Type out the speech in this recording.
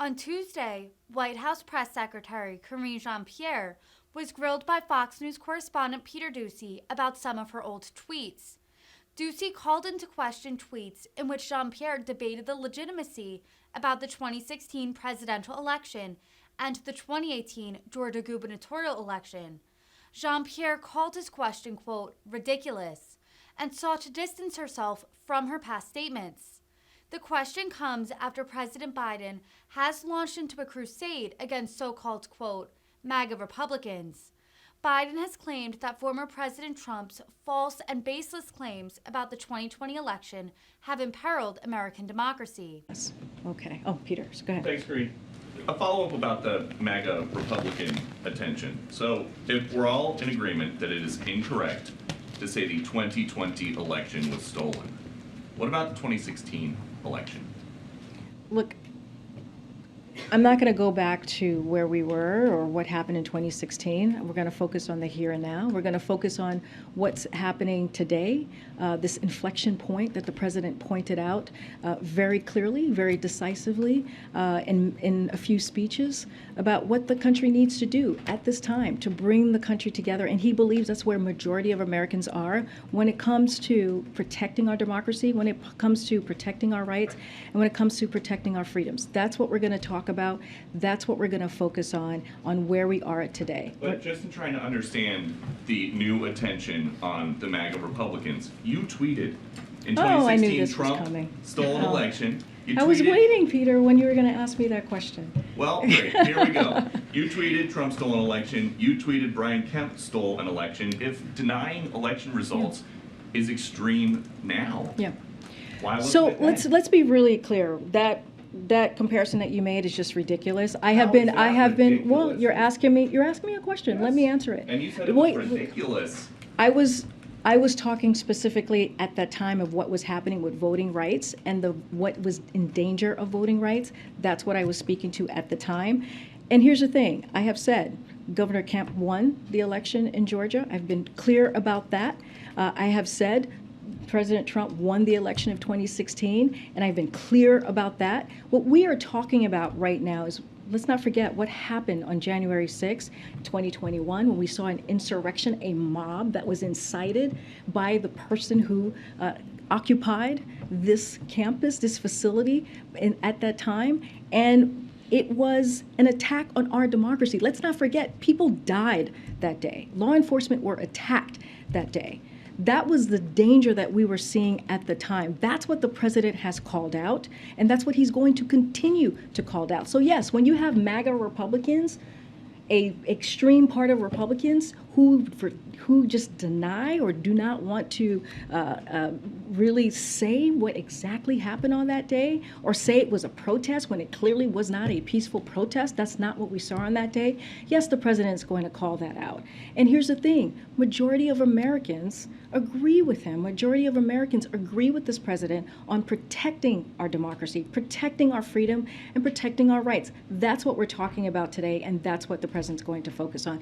On Tuesday, White House Press Secretary Karine Jean-Pierre was grilled by Fox News correspondent Peter Doocy about some of her old tweets. Doocy called into question tweets in which Jean-Pierre debated the legitimacy about the 2016 presidential election and the 2018 Georgia gubernatorial election. Jean-Pierre called his question, quote, ridiculous, and sought to distance herself from her past statements. The question comes after President Biden has launched into a crusade against so-called, quote, MAGA Republicans. Biden has claimed that former President Trump's false and baseless claims about the 2020 election have imperiled American democracy. Yes. Okay. Oh, Peter, go ahead. Thanks, Karine. A follow-up about the MAGA Republican attention. So if we're all in agreement that it is incorrect to say the 2020 election was stolen, what about the 2016 election? Look, I'm not going to go back to where we were or what happened in 2016. We're going to focus on the here and now. We're going to focus on what's happening today, this inflection point that the president pointed out very clearly, very decisively in a few speeches about what the country needs to do at this time to bring the country together. And he believes that's where majority of Americans are when it comes to protecting our democracy, when it comes to protecting our rights, and when it comes to protecting our freedoms. That's what we're going to talk about. That's what we're going to focus on where we are at today. But just in trying to understand the new attention on the MAGA Republicans, you tweeted in 2016 Trump stole an election. I was waiting, Peter, when you were going to ask me that question. Well, great. Here we go. You tweeted Trump stole an election. You tweeted Brian Kemp stole an election. If denying election results is extreme now, why was so it then? let's be really clear. That comparison that you made is just ridiculous. I have been. Well, you're asking me a question. Yes. Let me answer it. And you said it was ridiculous. I was talking specifically at that time of what was happening with voting rights and what was in danger of voting rights. That's what I was speaking to at the time. And here's the thing. I have said Governor Kemp won the election in Georgia. I've been clear about that. I have said President Trump won the election of 2016, and I've been clear about that. What we are talking about right now is, let's not forget what happened on January 6, 2021, when we saw an insurrection, a mob that was incited by the person who occupied this campus, this facility at that time. And it was an attack on our democracy. Let's not forget, people died that day. Law enforcement were attacked that day. That was the danger that we were seeing at the time. That's what the president has called out, and that's what he's going to continue to call out. So yes, when you have MAGA Republicans, a extreme part of Republicans who just deny or do not want to really say what exactly happened on that day, or say it was a protest when it clearly was not a peaceful protest. That's not what we saw on that day. Yes, the president's going to call that out. And here's the thing, majority of Americans agree with him. Majority of Americans agree with this president on protecting our democracy, protecting our freedom, and protecting our rights. That's what we're talking about today, and that's what the president's going to focus on.